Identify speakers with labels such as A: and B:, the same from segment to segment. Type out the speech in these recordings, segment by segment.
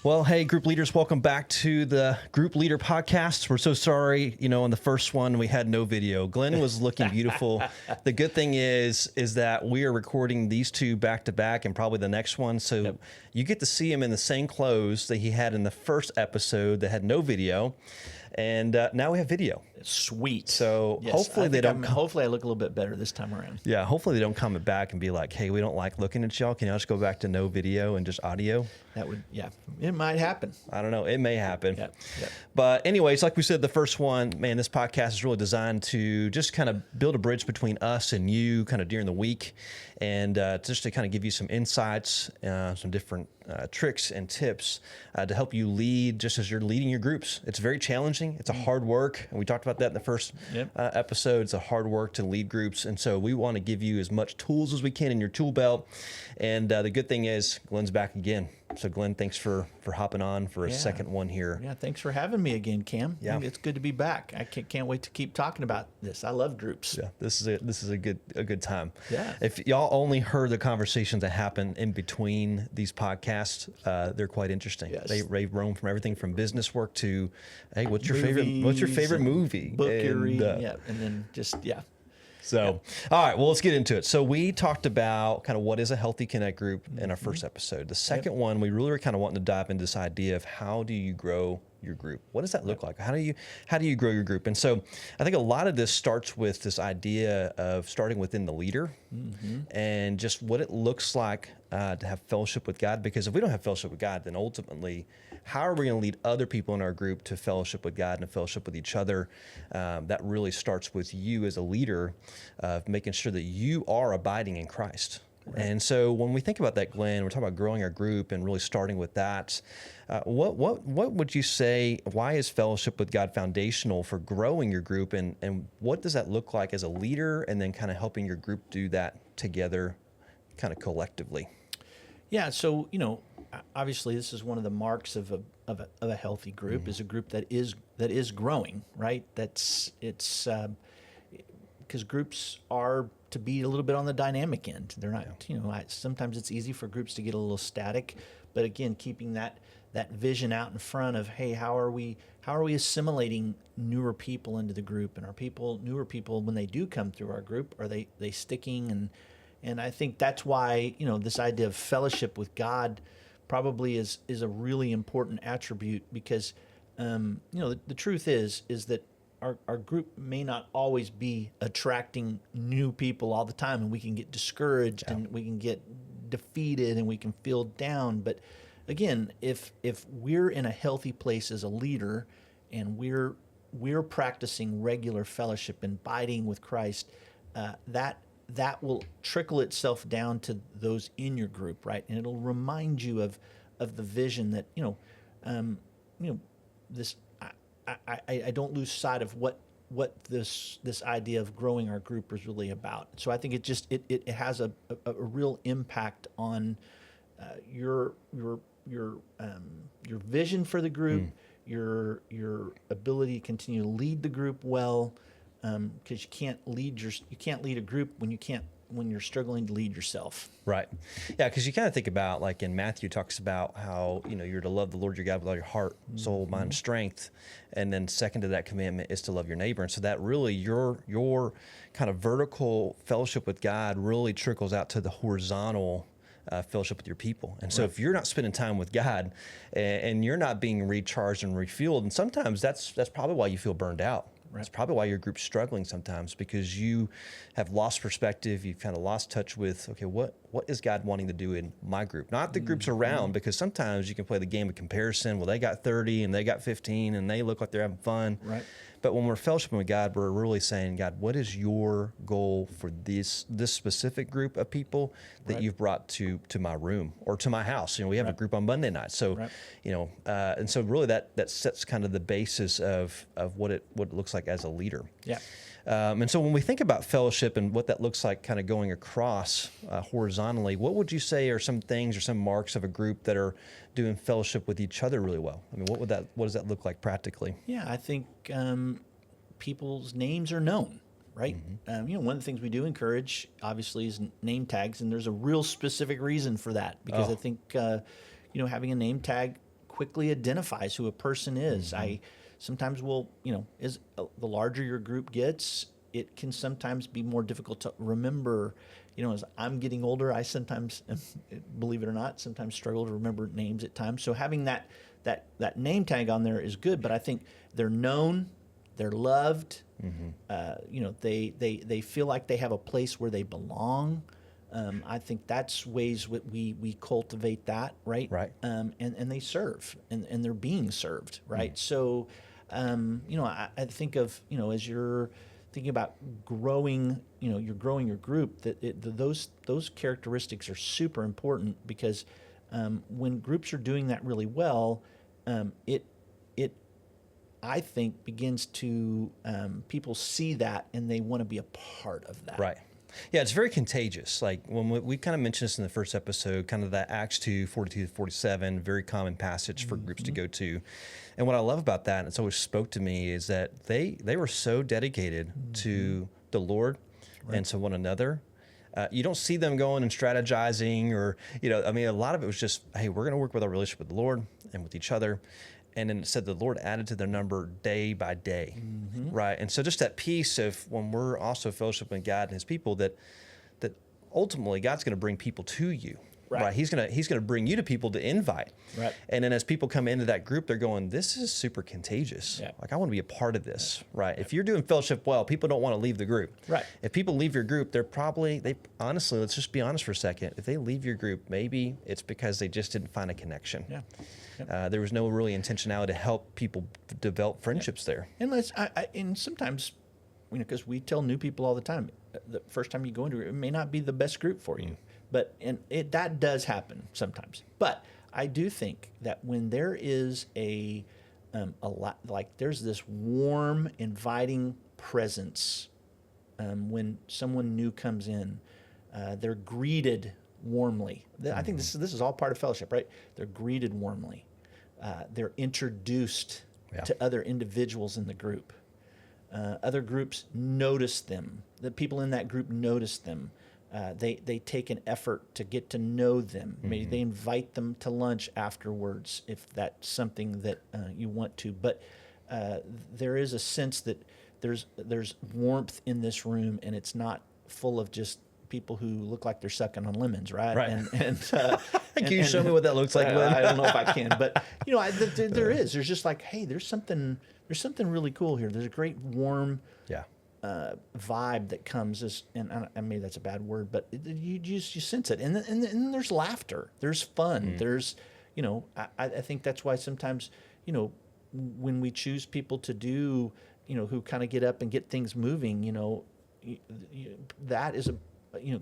A: Well, hey, group leaders, welcome back to the Group Leader Podcast. We're so sorry, on the first one, we had no video. Glenn was looking beautiful. The good thing is that we are recording these two back to back and probably the next one. So you get to see him in the same clothes that he had in the first episode that had no video. And now we have video.
B: Sweet.
A: So
B: Yes,
A: hopefully they don't.
B: Hopefully I look a little bit better this time around.
A: Yeah, hopefully they don't comment back and be like, "Hey, we don't like looking at y'all. Can y'all just go back to no video and just audio?"
B: That would, it might happen.
A: I don't know. It may happen.
B: Yeah.
A: But anyways, like we said, the first one, man, this podcast is really designed to just kind of build a bridge between us and you kind of during the week, and just to kind of give you some insights, some different tricks and tips to help you lead just as you're leading your groups. It's very challenging. It's a hard work. And we talked about that in the first episode. It's a hard work to lead groups. And so we want to give you as much tools as we can in your tool belt. And the good thing is Glenn's back again. So Glenn, thanks for hopping on for a second one here.
B: Yeah, thanks for having me again, Cam.
A: Yeah.
B: It's good to be back. I can't wait to keep talking about this. I love groups.
A: Yeah, this is a good time.
B: Yeah.
A: If y'all only heard the conversations that happen in between these podcasts, they're quite interesting.
B: Yes.
A: They roam from everything from business work to, hey, what's your
B: Movies
A: favorite
B: and
A: movie?
B: Book you're
A: And,
B: reading. And then
A: So, all right, well, let's get into it. So we talked about kind of what is a healthy Connect group in our first episode. The second one, we really were kind of wanting to dive into this idea of how do you grow your group? What does that look like? How do you grow your group? And so I think a lot of this starts with this idea of starting within the leader and just what it looks like to have fellowship with God. Because if we don't have fellowship with God, then ultimately, how are we going to lead other people in our group to fellowship with God and to fellowship with each other? That really starts with you as a leader of making sure that you are abiding in Christ. Right. And so when we think about that, Glenn, we're talking about growing our group and really starting with that. What would you say, why is fellowship with God foundational for growing your group? And what does that look like as a leader and then kind of helping your group do that together kind of collectively?
B: Yeah, so, obviously this is one of the marks of a healthy group is a group that is growing, right? It's because groups are to be a little bit on the dynamic end. They're not, sometimes it's easy for groups to get a little static, but again, keeping that vision out in front of, hey, how are we assimilating newer people into the group, and newer people when they do come through our group, are they sticking? And I think that's why, this idea of fellowship with God probably is a really important attribute, because the truth is that our group may not always be attracting new people all the time, and we can get discouraged and we can get defeated and we can feel down. But again, if we're in a healthy place as a leader and we're practicing regular fellowship and abiding with Christ, that will trickle itself down to those in your group, right? And it'll remind you of the vision that this. I don't lose sight of what this idea of growing our group is really about. So I think it has a real impact on your vision for the group, your ability to continue to lead the group well, because you can't lead a group when you're struggling to lead yourself.
A: Right. Yeah, because you kind of think about, like in Matthew talks about how, you're to love the Lord your God with all your heart, soul, mind, and strength. And then second to that commandment is to love your neighbor. And so that really, your kind of vertical fellowship with God really trickles out to the horizontal fellowship with your people. And so if you're not spending time with God and you're not being recharged and refueled, and sometimes that's probably why you feel burned out. That's probably why your group's struggling sometimes, because you have lost perspective. You've kind of lost touch with, okay, what is God wanting to do in my group? Not the groups around, because sometimes you can play the game of comparison. Well, they got 30 and they got 15 and they look like they're having fun.
B: Right.
A: But when we're fellowshipping with God, we're really saying, God, what is your goal for this specific group of people that you've brought to my room or to my house? We have a group on Monday night. So, and so really that sets kind of the basis of what it looks like as a leader.
B: Yeah.
A: And so when we think about fellowship and what that looks like kind of going across horizontally, what would you say are some things or some marks of a group that are doing fellowship with each other really well? I mean, what does that look like practically?
B: Yeah, I think people's names are known, right? One of the things we do encourage, obviously, is name tags, and there's a real specific reason for that, because I think, having a name tag quickly identifies who a person is. I sometimes will, as the larger your group gets, it can sometimes be more difficult to remember. As I'm getting older, I sometimes, believe it or not, sometimes struggle to remember names at times. So having that name tag on there is good, but I think they're known, they're loved. They feel like they have a place where they belong. I think that's ways we cultivate that, right?
A: Right.
B: And they serve, and they're being served, right? So, I think of, as you're thinking about growing, you're growing your group, those characteristics are super important, because when groups are doing that really well, it I think begins to people see that and they want to be a part of that.
A: Right. Yeah, it's very contagious. Like when we kind of mentioned this in the first episode, kind of that Acts 2, 42 to 47, very common passage for groups to go to. And what I love about that, and it's always spoke to me, is that they were so dedicated to the Lord and to one another. You don't see them going and strategizing or, a lot of it was just, hey, we're going to work with our relationship with the Lord and with each other. And then it said the Lord added to their number day by day, right? And so just that piece of when we're also fellowshiping with God and His people, that ultimately God's going to bring people to you, right? He's going to bring you to people to invite,
B: right?
A: And then as people come into that group, they're going, "This is super contagious.
B: Yeah.
A: Like I want to be a part of this, right?" If you're doing fellowship well, people don't want to leave the group,
B: right?
A: If people leave your group, honestly, let's just be honest for a second. If they leave your group, maybe it's because they just didn't find a connection.
B: Yeah.
A: There was no really intentionality to help people develop friendships there.
B: And sometimes, because we tell new people all the time, the first time you go into it may not be the best group for you, that does happen sometimes. But I do think that when there is a lot, like there's this warm, inviting presence, when someone new comes in, they're greeted warmly. I think this is all part of fellowship, right? They're greeted warmly. They're introduced to other individuals in the group. Other groups notice them. The people in that group notice them. They take an effort to get to know them. Maybe they invite them to lunch afterwards if that's something that you want to. But there is a sense that there's warmth in this room, and it's not full of just people who look like they're sucking on lemons, right?
A: And can you show me what that looks like?
B: I don't know if I can, but there's just like, hey, there's something really cool here. There's a great warm vibe that comes, and maybe that's a bad word, but you sense it, and then there's laughter, there's fun, there's, I think that's why sometimes, when we choose people to do, who kind of get up and get things moving, that is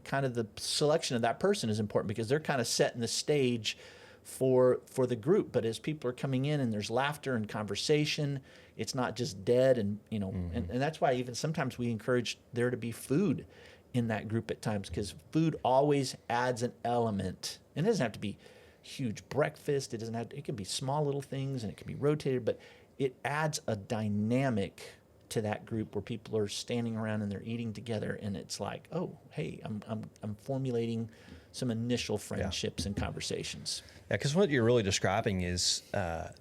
B: kind of the selection of that person is important, because they're kind of setting the stage for the group. But as people are coming in and there's laughter and conversation, it's not just dead, and and that's why even sometimes we encourage there to be food in that group at times, because food always adds an element. And it doesn't have to be huge breakfast. It can be small little things, and it can be rotated, but it adds a dynamic to that group where people are standing around and they're eating together, and it's like, oh, hey, I'm formulating some initial friendships and conversations.
A: Yeah, because what you're really describing is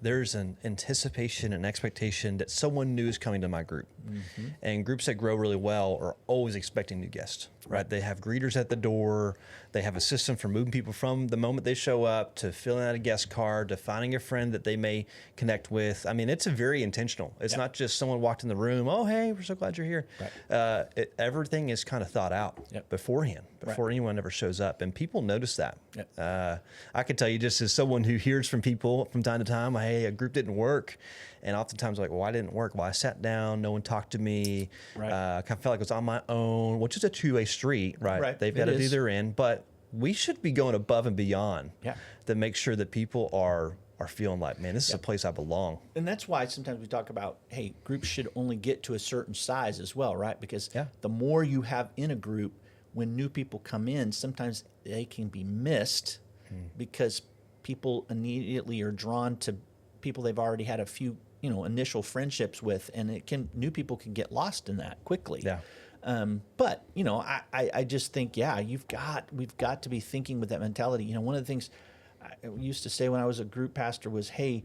A: there's an anticipation and expectation that someone new is coming to my group. And groups that grow really well are always expecting new guests, right? They have greeters at the door. They have a system for moving people from the moment they show up to filling out a guest card to finding a friend that they may connect with. I mean, it's very intentional. It's not just someone walked in the room, oh, hey, we're so glad you're here. Right. Everything is kind of thought out beforehand, before anyone ever shows up. And people notice that. I can tell you, just as someone who hears from people from time to time, hey, a group didn't work. And oftentimes like, well, why didn't it work? Well, I sat down, no one talked to me. Right. I kind of felt like I was on my own, which is a two-way street, right? They've got to do their end. But we should be going above and beyond to make sure that people are feeling like, man, this is a place I belong.
B: And that's why sometimes we talk about, hey, groups should only get to a certain size as well, right? Because the more you have in a group, when new people come in, sometimes they can be missed because people immediately are drawn to people they've already had a few, initial friendships with, and new people can get lost in that quickly. But I just think, we've got to be thinking with that mentality. One of the things used to say when I was a group pastor was, hey,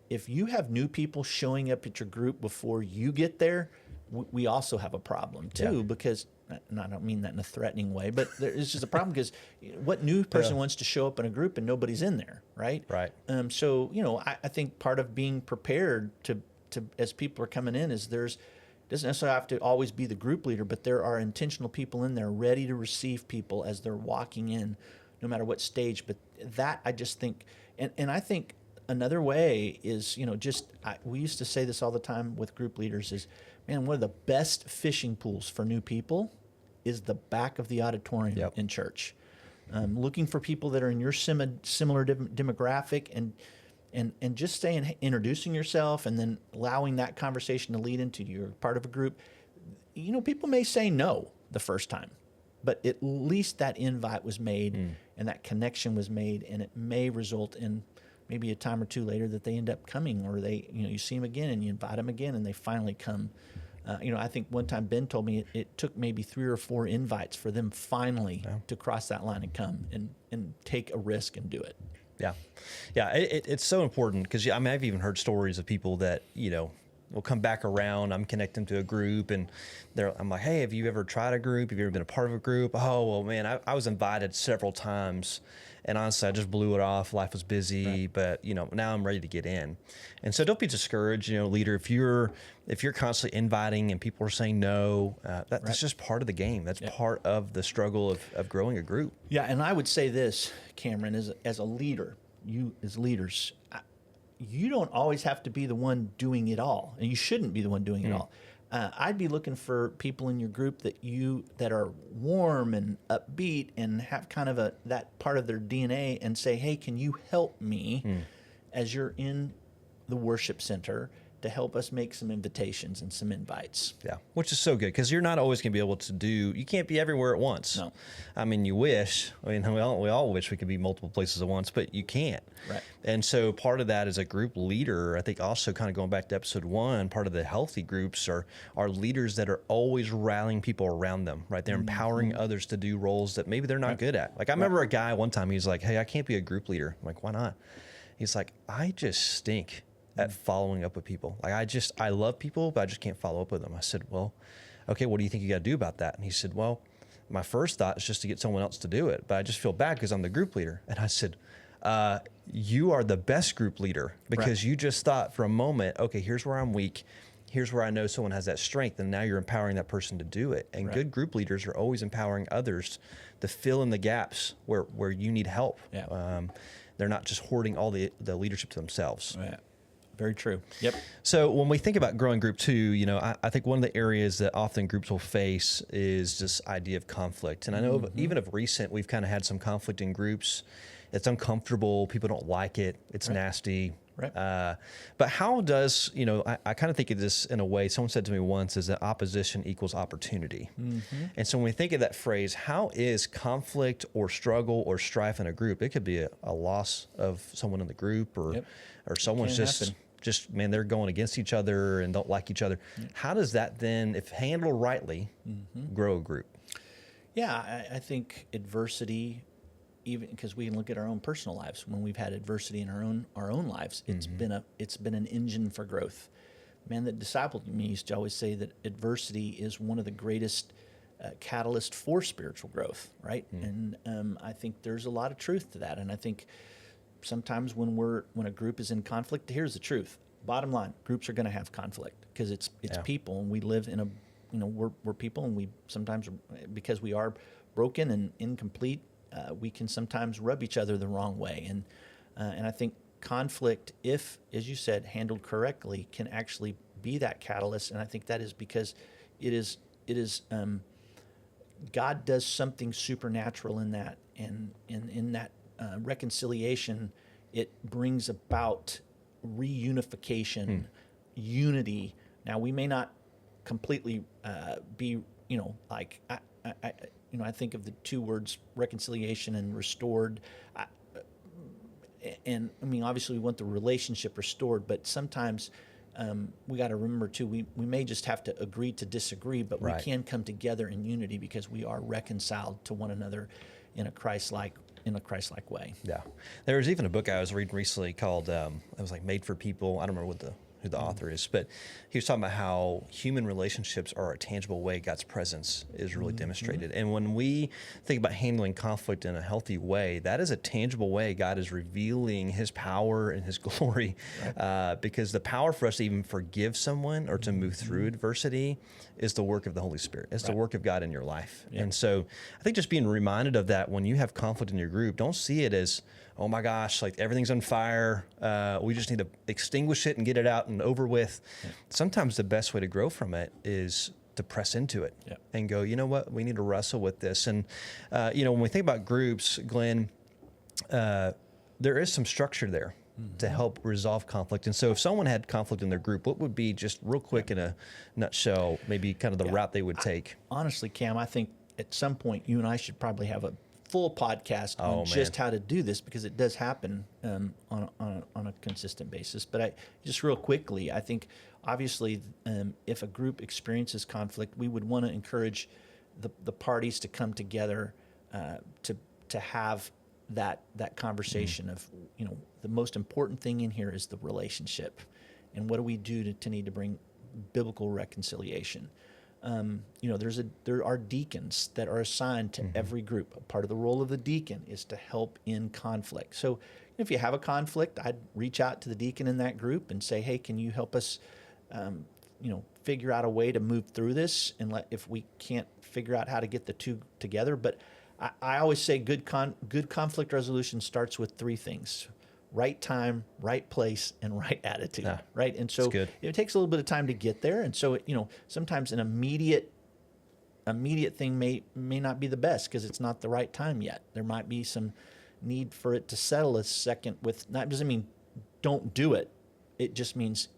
B: if you have new people showing up at your group before you get there, we also have a problem too,
A: Yeah.
B: because, and I don't mean that in a threatening way, but it's just a problem because what new person wants to show up in a group and nobody's in there, right?
A: Right.
B: So, I think part of being prepared to as people are coming in is doesn't necessarily have to always be the group leader, but there are intentional people in there ready to receive people as they're walking in, no matter what stage. But that, I just think, and I think another way is, we used to say this all the time with group leaders is, man, one of the best fishing pools for new people is the back of the auditorium in church. Looking for people that are in your similar demographic and just saying, hey, introducing yourself and then allowing that conversation to lead into you're part of a group. People may say no the first time, but at least that invite was made and that connection was made, and it may result in maybe a time or two later that they end up coming, or they, you see them again and you invite them again and they finally come. I think one time Ben told me it took maybe 3 or 4 invites for them finally to cross that line and come and take a risk and do it.
A: Yeah. Yeah. It's so important because I've even heard stories of people that, will come back around. I'm connecting to a group and I'm like, hey, have you ever tried a group? Have you ever been a part of a group? Oh, well, man, I was invited several times and honestly, I just blew it off. Life was busy, but now I'm ready to get in. And so don't be discouraged, leader, if you're constantly inviting and people are saying no, that's just part of the game. That's part of the struggle of growing a group.
B: Yeah. And I would say this, Cameron, as a leader, you as leaders, you don't always have to be the one doing it all, and you shouldn't be the one doing it all. I'd be looking for people in your group that are warm and upbeat and have kind of that part of their DNA, and say, hey, can you help me as you're in the worship center to help us make some invitations and some invites?
A: Yeah, which is so good because you're not always going to be able to you can't be everywhere at once.
B: No.
A: I mean, you wish. I mean, we all wish we could be multiple places at once, but you can't.
B: Right.
A: And so part of that as a group leader, I think also kind of going back to episode 1, part of the healthy groups are leaders that are always rallying people around them, right? They're empowering others to do roles that maybe they're not good at. Like I remember a guy one time, he's like, hey, I can't be a group leader. I'm like, why not? He's like, I just stink at following up with people. Like I love people, but I just can't follow up with them. I said, well, okay, what do you think you got to do about that? And he said, well, my first thought is just to get someone else to do it, but I just feel bad because I'm the group leader. And I said, you are the best group leader because you just thought for a moment, okay, here's where I'm weak. Here's where I know someone has that strength, and now you're empowering that person to do it. And good group leaders are always empowering others to fill in the gaps where you need help.
B: Yeah.
A: They're not just hoarding all the leadership to themselves.
B: Yeah. Very true. Yep.
A: So when we think about growing group 2, I think one of the areas that often groups will face is this idea of conflict. And I know even of recent, we've kind of had some conflict in groups. It's uncomfortable. People don't like it. It's nasty.
B: Right.
A: But how does, I kind of think of this in a way, someone said to me once, is that opposition equals opportunity. And so when we think of that phrase, how is conflict or struggle or strife in a group? It could be a loss of someone in the group or someone's just, man, they're going against each other and don't like each other. How does that then, if handled rightly, grow a group?
B: Yeah, I think adversity, even because we can look at our own personal lives when we've had adversity in our own lives, it's been an engine for growth. Man that discipled me used to always say that adversity is one of the greatest catalyst for spiritual growth, right? And I think there's a lot of truth to that. And I think sometimes when a group is in conflict, here's the truth. Bottom line, groups are going to have conflict because it's people, and we live in we're people, and we sometimes, because we are broken and incomplete, we can sometimes rub each other the wrong way. And I think conflict, if, as you said, handled correctly, can actually be that catalyst. And I think that is because it is God does something supernatural in that, and in that reconciliation, it brings about reunification, unity. Now, we may not completely be, I think of the 2 words reconciliation and restored. And I mean, obviously we want the relationship restored, but sometimes we got to remember too, we may just have to agree to disagree, but we can come together in unity because we are reconciled to one another in a Christ-like in a Christ-like way.
A: Yeah. There was even a book I was reading recently called, it was like Made for People. I don't remember who the author is, but he was talking about how human relationships are a tangible way God's presence is really demonstrated. And when we think about handling conflict in a healthy way, that is a tangible way God is revealing his power and his glory. Because the power for us to even forgive someone or to move through adversity is the work of the Holy Spirit. It's the work of God in your life. And so I think just being reminded of that when you have conflict in your group, don't see it as, oh my gosh, like everything's on fire. We just need to extinguish it and get it out and over with. Sometimes the best way to grow from it is to press into it and go, you know what, we need to wrestle with this. And, when we think about groups, Glenn, there is some structure there to help resolve conflict. And so if someone had conflict in their group, what would be, just real quick in a nutshell, maybe kind of the route they would take?
B: Honestly, Cam, I think at some point you and I should probably have a full podcast on just how to do this, because it does happen on a consistent basis. But just real quickly, I think obviously if a group experiences conflict, we would want to encourage the parties to come together to have that conversation of, the most important thing in here is the relationship, and what do we do to need to bring biblical reconciliation. There are deacons that are assigned to every group. A part of the role of the deacon is to help in conflict. So if you have a conflict, I'd reach out to the deacon in that group and say, hey, can you help us, figure out a way to move through this? And if we can't figure out how to get the two together. But I always say good conflict resolution starts with three things: right time, right place, and right attitude, right? And so it takes a little bit of time to get there. And so, sometimes an immediate thing may not be the best because it's not the right time yet. There might be some need for it to settle a second doesn't mean don't do it. It just means,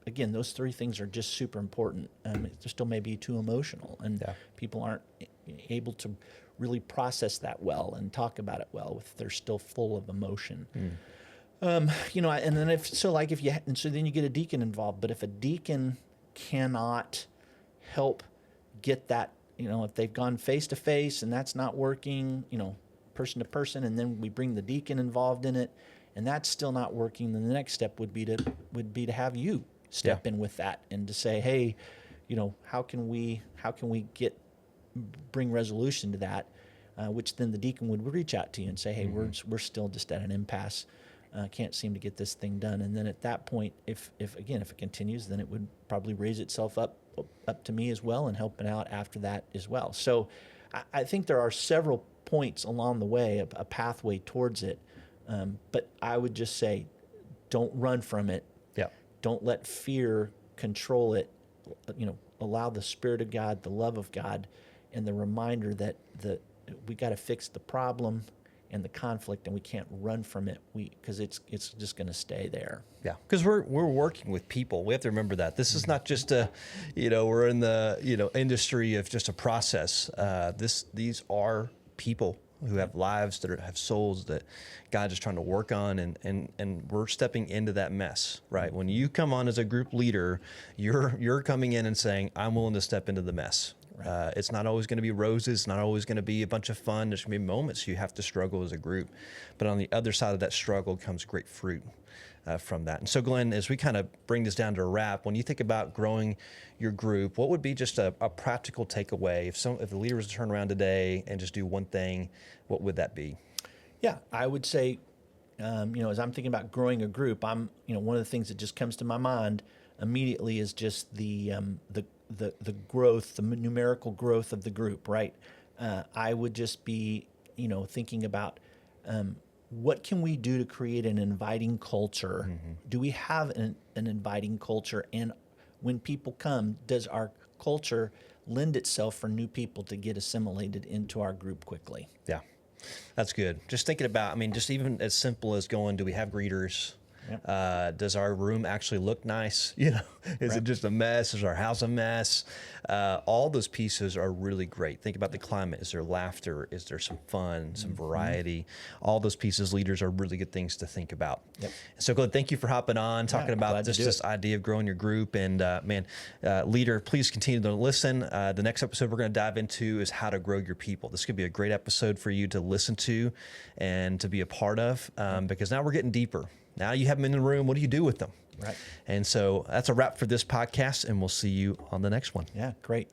B: again, those three things are just super important. It still may be too emotional, and people aren't able to really process that well and talk about it well if they're still full of emotion. And then so then you get a deacon involved. But if a deacon cannot help get that, if they've gone face to face and that's not working, person to person, and then we bring the deacon involved in it, and that's still not working, then the next step would be to have you step in with that and to say, hey, how can we bring resolution to that? Which then the deacon would reach out to you and say, hey, we're still just at an impasse. Can't seem to get this thing done. And then at that point, if it continues, then it would probably raise itself up to me as well and helping out after that as well. So I think there are several points along the way, a pathway towards it. But I would just say, don't run from it.
A: Yeah.
B: Don't let fear control it. Allow the Spirit of God, the love of God, and the reminder that we got to fix the problem and the conflict, and we can't run from it. Because it's just going to stay there.
A: Yeah, because we're working with people. We have to remember that this is not just we're in the industry of just a process. These are people who have lives that have souls that God is trying to work on, and we're stepping into that mess, right? When you come on as a group leader, you're coming in and saying, I'm willing to step into the mess. Right. It's not always going to be roses, not always going to be a bunch of fun. There's going to be moments you have to struggle as a group. But on the other side of that struggle comes great fruit from that. And so, Glenn, as we kind of bring this down to a wrap, when you think about growing your group, what would be just a practical takeaway? If the leader was to turn around today and just do one thing, what would that be? Yeah,
B: I would say, as I'm thinking about growing a group, one of the things that just comes to my mind immediately is just the growth, the numerical growth of the group, right? I would just be, thinking about what can we do to create an inviting culture? Do we have an inviting culture? And when people come, does our culture lend itself for new people to get assimilated into our group quickly?
A: Yeah, that's good. Just thinking about, just even as simple as going, do we have greeters? Does our room actually look nice? Is it just a mess? Is our house a mess? All those pieces are really great. Think about the climate. Is there laughter? Is there some fun, some variety? All those pieces, leaders, are really good things to think about.
B: Yep.
A: So, Glenn, thank you for hopping on, talking about this idea of growing your group. And leader, please continue to listen. The next episode we're going to dive into is how to grow your people. This could be a great episode for you to listen to and to be a part of, because now we're getting deeper. Now you have them in the room. What do you do with them?
B: Right.
A: And so that's a wrap for this podcast, and we'll see you on the next one.
B: Yeah, great.